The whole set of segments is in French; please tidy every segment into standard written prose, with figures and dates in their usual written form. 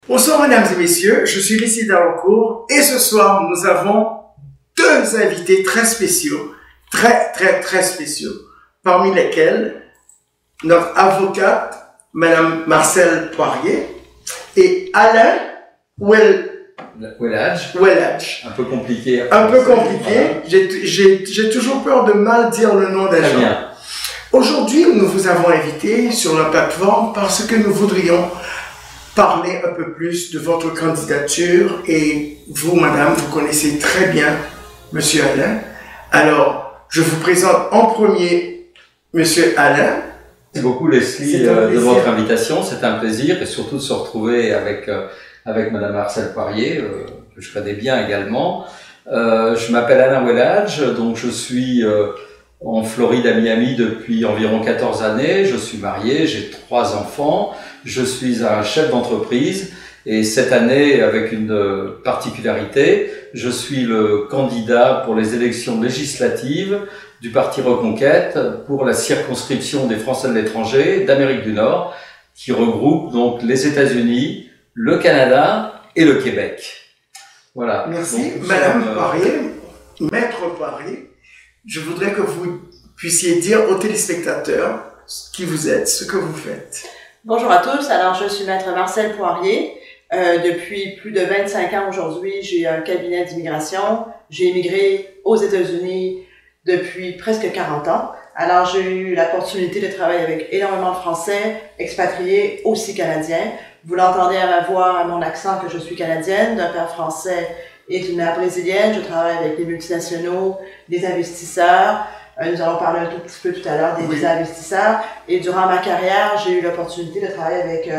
Bonsoir mesdames et messieurs, je suis Lucie Dalancourt et ce soir nous avons deux invités très spéciaux, très spéciaux, parmi lesquels notre avocate, Madame Marcelle Poirier et Alain Welladj. Un peu compliqué. J'ai toujours peur de mal dire le nom des gens. Bien. Aujourd'hui, nous vous avons invité sur la plateforme parce que nous voudrions parler un peu plus de votre candidature et vous, madame, vous connaissez très bien monsieur Alain. Alors, je vous présente en premier monsieur Alain. Merci beaucoup Leslie de votre invitation, c'est un plaisir et surtout de se retrouver avec madame Marcelle Poirier, que je connais bien également. Je m'appelle Alain Welladj, donc je suis en Floride à Miami depuis environ 14 années, je suis marié, j'ai 3 enfants, je suis un chef d'entreprise et cette année, avec une particularité, je suis le candidat pour les élections législatives du Parti Reconquête pour la circonscription des Français de l'étranger d'Amérique du Nord, qui regroupe donc les États-Unis, le Canada et le Québec. Voilà. Merci, madame Poirier, maître Poirier. Je voudrais que vous puissiez dire aux téléspectateurs qui vous êtes, ce que vous faites. Bonjour à tous, alors je suis maître Marcelle Poirier. Depuis plus de 25 ans aujourd'hui, j'ai un cabinet d'immigration. J'ai immigré aux États-Unis depuis presque 40 ans. Alors j'ai eu l'opportunité de travailler avec énormément de Français, expatriés, aussi Canadiens. Vous l'entendez à ma voix, à mon accent, que je suis canadienne, d'un père français et d'une mère brésilienne. Je travaille avec les multinationaux, des investisseurs. Nous allons parler un tout petit peu tout à l'heure des investisseurs. Et durant ma carrière, j'ai eu l'opportunité de travailler avec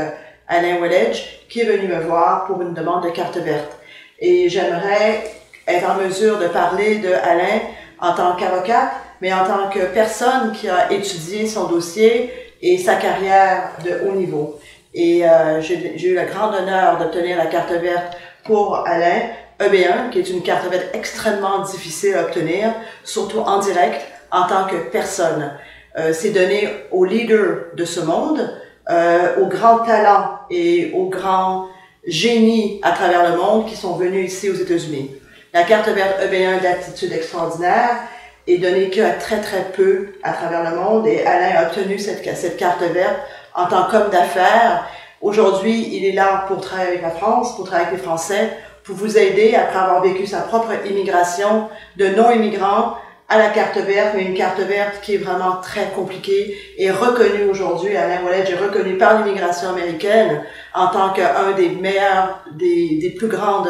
Alain Welladj, qui est venu me voir pour une demande de carte verte. Et j'aimerais être en mesure de parler de Alain en tant qu'avocate, mais en tant que personne qui a étudié son dossier et sa carrière de haut niveau. Et j'ai eu le grand honneur d'obtenir la carte verte pour Alain, EB1, qui est une carte verte extrêmement difficile à obtenir, surtout en direct, en tant que personne. C'est donné aux leaders de ce monde, aux grands talents et aux grands génies à travers le monde qui sont venus ici aux États-Unis. La carte verte EB1 d'aptitude extraordinaire est donnée qu'à très peu à travers le monde et Alain a obtenu cette carte verte en tant qu'homme d'affaires. Aujourd'hui, il est là pour travailler avec la France, pour travailler avec les Français, pour vous aider après avoir vécu sa propre immigration de non-immigrants à la carte verte, mais une carte verte qui est vraiment très compliquée et reconnue aujourd'hui. Alain Welladj est reconnu par l'immigration américaine en tant qu'un des meilleurs, des plus grands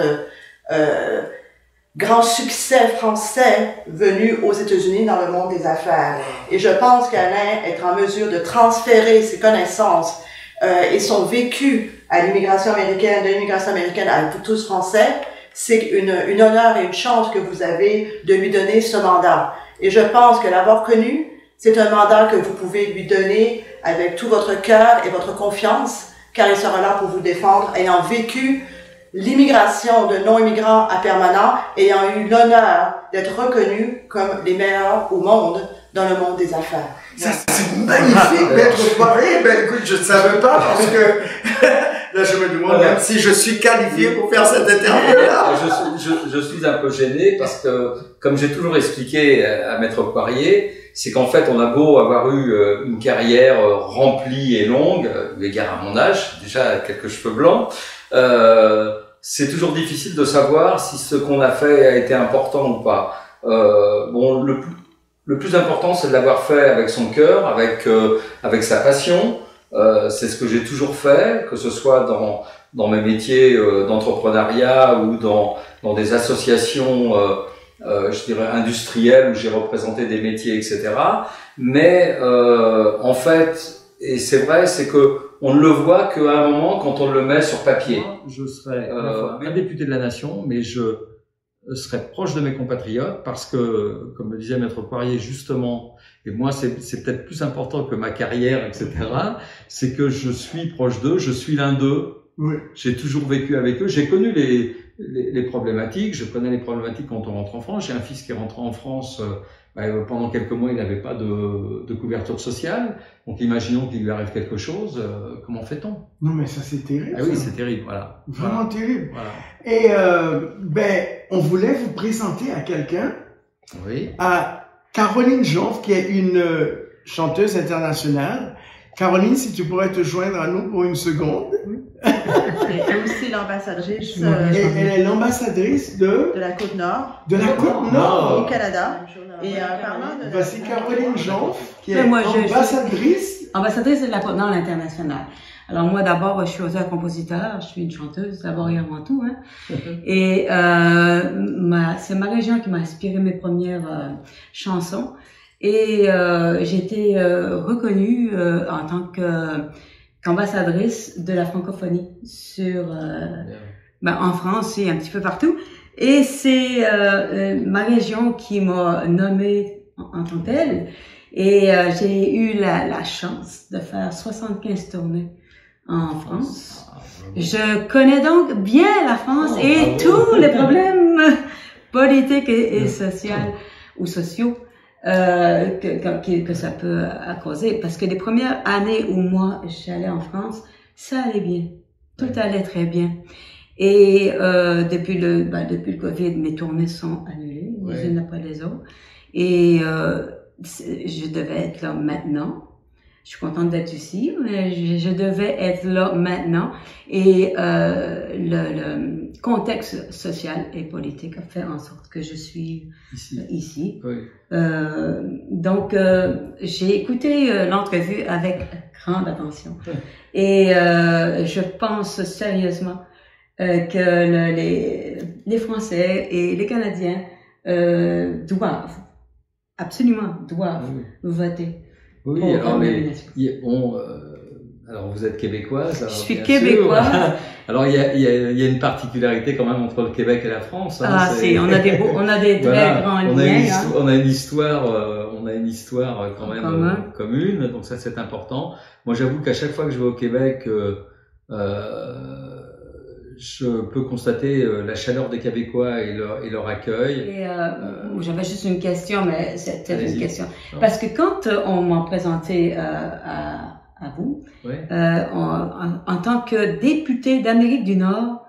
succès français venus aux États-Unis dans le monde des affaires. Et je pense qu'Alain est en mesure de transférer ses connaissances et son vécu à l'immigration américaine, de l'immigration américaine à vous tous Français. C'est une honneur et une chance que vous avez de lui donner ce mandat. Et je pense que l'avoir connu, c'est un mandat que vous pouvez lui donner avec tout votre cœur et votre confiance, car il sera là pour vous défendre, ayant vécu l'immigration de non-immigrants à permanent, ayant eu l'honneur d'être reconnu comme les meilleurs au monde dans le monde des affaires. Ça, c'est magnifique, maître Poirier. Ben, écoute, je ne savais pas parce que là, je me demande même si je suis qualifié pour faire cette interview-là. Je suis un peu gêné parce que, comme j'ai toujours expliqué à maître Poirier, c'est qu'en fait, on a beau avoir eu une carrière remplie et longue, eu égard à mon âge, déjà quelques cheveux blancs, c'est toujours difficile de savoir si ce qu'on a fait a été important ou pas. Bon, le plus important, c'est de l'avoir fait avec son cœur, avec sa passion. C'est ce que j'ai toujours fait, que ce soit dans mes métiers d'entrepreneuriat ou dans des associations, je dirais industrielles où j'ai représenté des métiers, etc. Mais en fait, et c'est vrai, c'est que on ne le voit qu'à un moment quand on le met sur papier. Je serai un député de la nation, mais je serai proche de mes compatriotes parce que, comme le disait maître Poirier justement, et moi c'est peut-être plus important que ma carrière, etc., c'est que je suis proche d'eux, je suis l'un d'eux. Oui. J'ai toujours vécu avec eux, j'ai connu les problématiques, je connais les problématiques quand on rentre en France. J'ai un fils qui est rentré en France pendant quelques mois, il n'avait pas de couverture sociale. Donc, imaginons qu'il lui arrive quelque chose. Comment fait-on? Non, mais ça, c'est terrible. Ah oui, c'est terrible, voilà. Vraiment terrible. Voilà. Et, on voulait vous présenter à quelqu'un. Oui. À Caroline Jonf, qui est une chanteuse internationale. Caroline, si tu pourrais te joindre à nous pour une seconde. Et aussi l'ambassadrice. Elle est l'ambassadrice de la Côte-Nord. De la Côte-Nord. Au Canada. Et parlant de... Voici Caroline Jonf, qui est ambassadrice de la Côte-Nord à l'international. Alors moi d'abord, je suis auteure-compositeur, je suis une chanteuse d'abord et avant tout, hein. Et c'est ma région qui m'a inspiré mes premières chansons. Et j'ai été reconnue en tant qu'ambassadrice de la francophonie en France et un petit peu partout. Et c'est ma région qui m'a nommée en tant que telle. Et j'ai eu la chance de faire 75 tournées en France. Je connais donc bien la France et tous les problèmes politiques et sociaux ou sociaux que ça peut causer. Parce que les premières années où moi j'allais en France, ça allait bien. Tout allait très bien. Et depuis le Covid, mes tournées sont annulées, les unes après les autres. Et je devais être là maintenant. Je suis contente d'être ici, mais je devais être là maintenant. Et le contexte social et politique a fait en sorte que je suis ici. Oui. Donc, j'ai écouté l'entrevue avec grande attention. Et je pense sérieusement que les Français et les Canadiens doivent voter. Oui, alors vous êtes québécoise. Je suis québécoise. Alors il y a une particularité quand même entre le Québec et la France. Hein, on a des très grands liens. On a une histoire quand même commune, donc ça c'est important. Moi j'avoue qu'à chaque fois que je vais au Québec, je peux constater la chaleur des Québécois et leur accueil. J'avais juste une question, mais c'était une question. Parce que quand on m'a présenté à vous, en tant que député d'Amérique du Nord,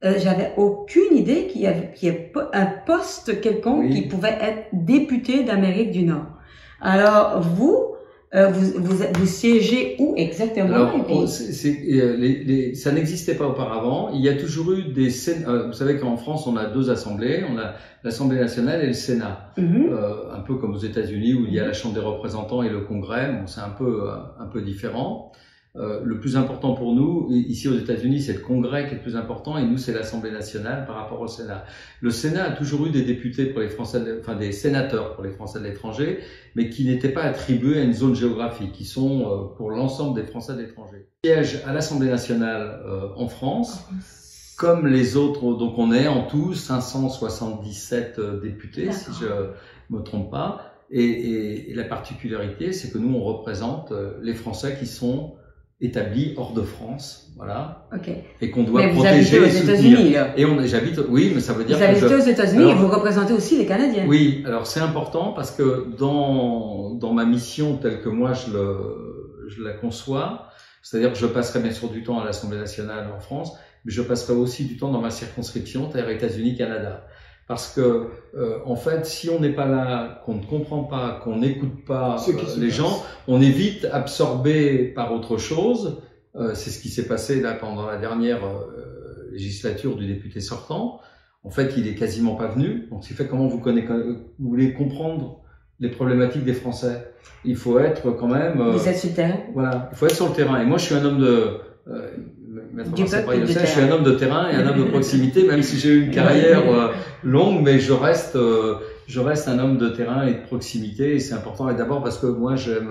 j'avais aucune idée qu'il y ait un poste quelconque qui pouvait être député d'Amérique du Nord. Alors, vous siégez où exactement? Alors, ça n'existait pas auparavant. Il y a toujours eu des Sénats. Vous savez qu'en France, on a deux assemblées. On a l'Assemblée nationale et le Sénat. Un peu comme aux États-Unis où il y a la Chambre des représentants et le Congrès. Bon, c'est un peu différent. Le plus important pour nous, ici aux États-Unis, c'est le Congrès qui est le plus important, et nous, c'est l'Assemblée nationale par rapport au Sénat. Le Sénat a toujours eu des députés pour les Français, des sénateurs pour les Français de l'étranger, mais qui n'étaient pas attribués à une zone géographique, qui sont pour l'ensemble des Français de l'étranger. Siège à l'Assemblée nationale en France, comme les autres, donc on est en tout 577 députés, si je me trompe pas, et la particularité, c'est que nous, on représente les Français qui sont établis hors de France, voilà, et qu'on doit protéger et soutenir. Et j'habite, oui, mais ça veut dire que vous habitez aux États-Unis et vous représentez aussi les Canadiens. Oui, alors c'est important parce que dans ma mission telle que moi je la conçois, c'est-à-dire que je passerai bien sûr du temps à l'Assemblée nationale en France, mais je passerai aussi du temps dans ma circonscription, c'est-à-dire États-Unis-Canada. Parce que, en fait, si on n'est pas là, qu'on ne comprend pas, qu'on n'écoute pas les gens, on est vite absorbé par autre chose. C'est ce qui s'est passé là pendant la dernière législature du député sortant. En fait, il est quasiment pas venu. Donc, c'est fait comment vous voulez comprendre les problématiques des Français. Il faut être quand même. Vous êtes sur le terrain. Voilà, il faut être sur le terrain. Et moi, je suis un homme de. Je suis un homme de terrain et un homme de proximité, même si j'ai eu une carrière longue, mais je reste un homme de terrain et de proximité, et c'est important. Et d'abord parce que moi j'aime,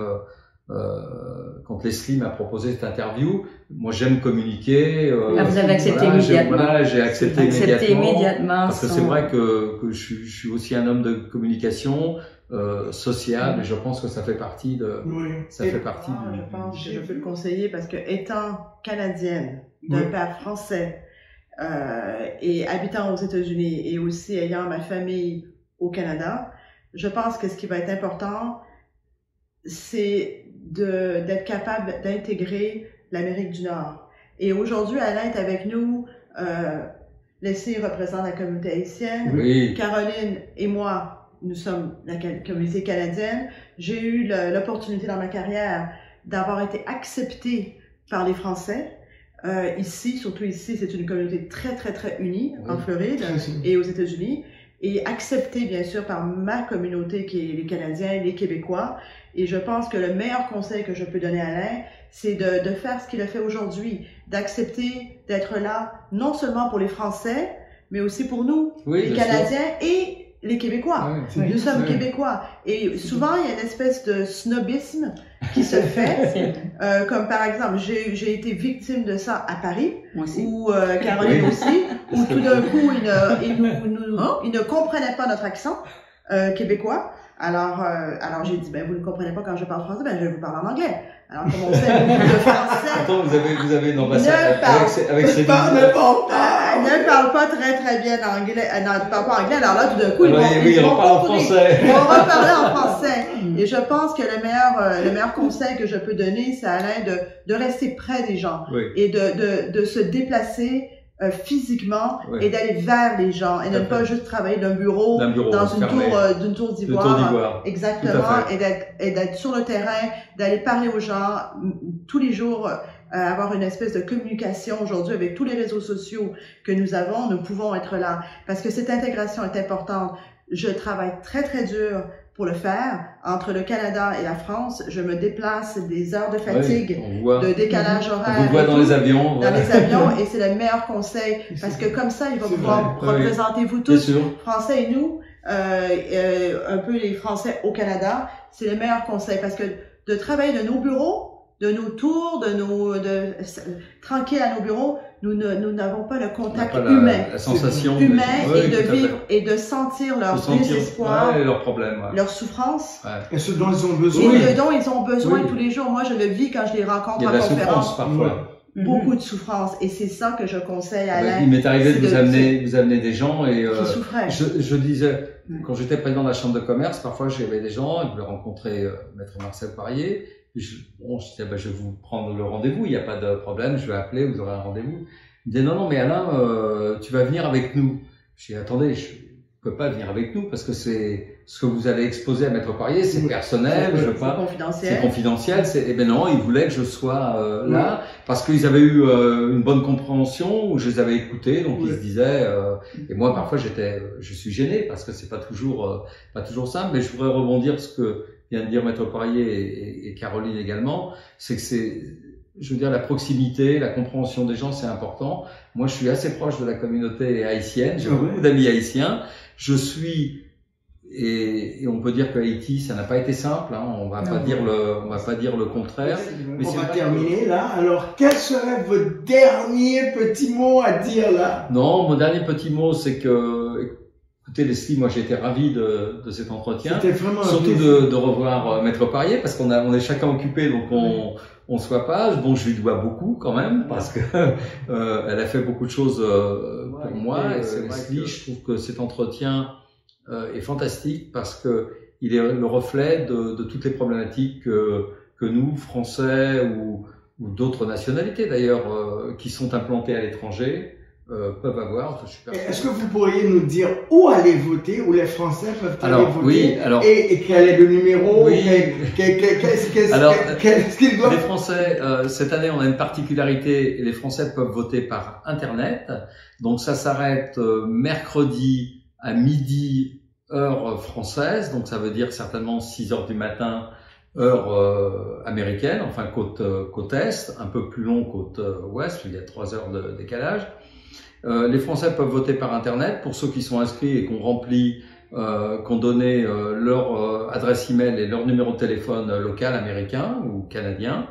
quand Leslie m'a proposé cette interview, moi j'aime communiquer. Vous avez accepté immédiatement. J'ai accepté immédiatement. Parce que c'est vrai que je suis aussi un homme de communication. Sociale, et je pense que ça fait partie de. Je pense que je peux le conseiller parce que étant canadienne d'un père français et habitant aux États-Unis et aussi ayant ma famille au Canada, je pense que ce qui va être important, c'est d'être capable d'intégrer l'Amérique du Nord. Et aujourd'hui, Alain est avec nous. Leslie représente la communauté haïtienne. Oui. Caroline et moi, nous sommes la communauté canadienne. J'ai eu l'opportunité dans ma carrière d'avoir été acceptée par les Français. Ici, surtout ici, c'est une communauté très, très, très unie en Floride et aux États-Unis. Et acceptée, bien sûr, par ma communauté qui est les Canadiens, les Québécois. Et je pense que le meilleur conseil que je peux donner à Alain, c'est de faire ce qu'il a fait aujourd'hui, d'accepter d'être là, non seulement pour les Français, mais aussi pour nous, les Canadiens et les Québécois. Nous sommes Québécois. Et souvent, il y a une espèce de snobisme qui se fait. Comme par exemple, j'ai été victime de ça à Paris, ou Caroline aussi, où tout d'un coup, ils ne comprenaient pas notre accent québécois. Alors j'ai dit, ben, vous ne comprenez pas quand je parle français, ben, je vais vous parler en anglais. Alors, comme on sait, beaucoup de Français. Attends, vous avez une ambassade avec ces ne parle pas très, très bien anglais, ne parle pas anglais. Alors là, tout d'un coup, ils vont parler en français. On va parler en français. Et je pense que le meilleur conseil que je peux donner, c'est à Alain de rester près des gens. Et de se déplacer, physiquement et d'aller vers les gens et de ne pas juste travailler d'un bureau dans une tour d'ivoire. Exactement. Et d'être sur le terrain, d'aller parler aux gens tous les jours, avoir une espèce de communication aujourd'hui avec tous les réseaux sociaux que nous avons, nous pouvons être là parce que cette intégration est importante. Je travaille très, très dur pour le faire. Entre le Canada et la France, je me déplace des heures de fatigue, de décalage horaire. On vous voit dans les avions. Dans les avions, et c'est le meilleur conseil, parce que comme ça, il va pouvoir représenter vous tous, Français et nous, un peu les Français au Canada. C'est le meilleur conseil, parce que de travailler de nos bureaux, de nos tours, tranquille à nos bureaux, nous n'avons pas le contact humain. La sensation humain et de vivre et de sentir leur désespoir, leurs problèmes, leur souffrance. Et ce dont ils ont besoin. Et ce dont ils ont besoin tous les jours. Moi, je le vis quand je les rencontre en conférence. Il y a de la souffrance parfois. Beaucoup de souffrance. Et c'est ça que je conseille à Alain. Il m'est arrivé de vous amener des gens et qui souffraient. Je disais, quand j'étais président de la chambre de commerce, parfois j'avais des gens, je voulais rencontrer Maître Marcel Poirier. Je disais, je vais vous prendre le rendez-vous, il n'y a pas de problème, je vais appeler, vous aurez un rendez-vous. Il me disait, non, mais Alain, tu vas venir avec nous. Je dis, attendez, je peux pas venir avec nous parce que c'est ce que vous allez exposer à Maître Poirier, c'est personnel, je veux pas. C'est confidentiel. C'est confidentiel. Eh ben non, ils voulaient que je sois là parce qu'ils avaient eu une bonne compréhension, où je les avais écoutés, donc ils se disaient. Et moi, parfois, je suis gêné parce que c'est pas toujours simple. Mais je voudrais rebondir sur ce que vient de dire Maître Poirier et Caroline également, c'est que je veux dire, la proximité, la compréhension des gens, c'est important. Moi, je suis assez proche de la communauté haïtienne. J'ai beaucoup d'amis haïtiens. Je suis, et on peut dire que Haïti, ça n'a pas été simple, hein. On va pas dire le contraire. Mais on va terminer là. Alors, quel serait votre dernier petit mot à dire là? Non, mon dernier petit mot, c'est que, écoutez, Leslie, moi j'ai été ravi de cet entretien. C'était vraiment surtout de revoir Maître Poirier, parce qu'on est chacun occupé, donc on se voit pas. Bon, je lui dois beaucoup quand même, parce que elle a fait beaucoup de choses pour moi. Leslie, je trouve que cet entretien est fantastique parce que il est le reflet de toutes les problématiques que nous, Français ou d'autres nationalités d'ailleurs, qui sont implantés à l'étranger, peuvent avoir. Est-ce que vous pourriez nous dire où aller voter, où les Français peuvent aller voter, oui, et quel est le numéro, qu'est-ce qu'ils doivent... Les Français, cette année, on a une particularité, les Français peuvent voter par Internet, donc ça s'arrête mercredi à midi, heure française, donc ça veut dire certainement 6 heures du matin, heure américaine, enfin côte est, un peu plus long côte ouest, il y a 3 heures de décalage. Les Français peuvent voter par Internet. Pour ceux qui sont inscrits et qui ont donné leur adresse email et leur numéro de téléphone local américain ou canadien.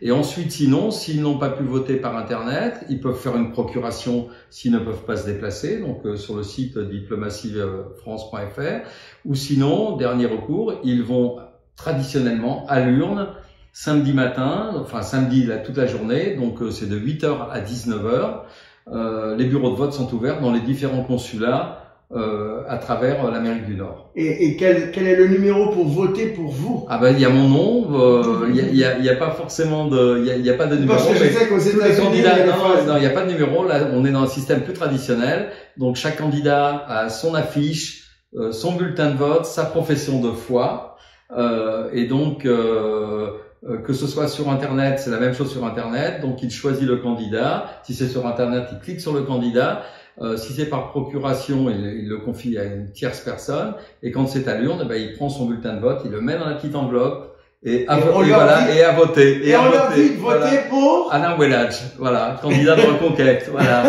Et ensuite, sinon, s'ils n'ont pas pu voter par Internet, ils peuvent faire une procuration s'ils ne peuvent pas se déplacer, donc sur le site diplomaciefrance.fr. Ou sinon, dernier recours, ils vont traditionnellement à l'urne samedi matin, enfin samedi toute la journée, donc c'est de 8h à 19h. Les bureaux de vote sont ouverts dans les différents consulats à travers l'Amérique du Nord. Et quel est le numéro pour voter pour vous? Ah ben il y a mon nom, il y a pas forcément de, il y a pas de numéro. Parce que je sais qu'aux États-Unis, non, il y a pas de numéro. Là, on est dans un système plus traditionnel. Donc chaque candidat a son affiche, son bulletin de vote, sa profession de foi, et donc que ce soit sur Internet, c'est la même chose sur Internet. Donc il choisit le candidat. Si c'est sur Internet, il clique sur le candidat. Si c'est par procuration, il le confie à une tierce personne. Et quand c'est à l'urne, il prend son bulletin de vote, il le met dans la petite enveloppe et à voter. Et on leur dit de voter pour Alain Wellage, voilà, candidat de Reconquête, voilà.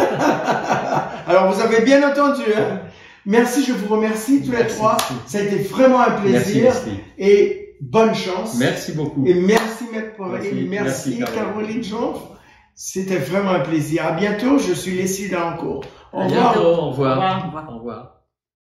Alors vous avez bien entendu, hein. Merci, je vous remercie tous les trois. Ça a été vraiment un plaisir. Merci. Et bonne chance. Merci beaucoup. Et merci Maître Poirier. Merci Caroline Jonf. C'était vraiment un plaisir. À bientôt. Je suis Leslie Dalancourt. Au revoir. Au revoir. Au revoir.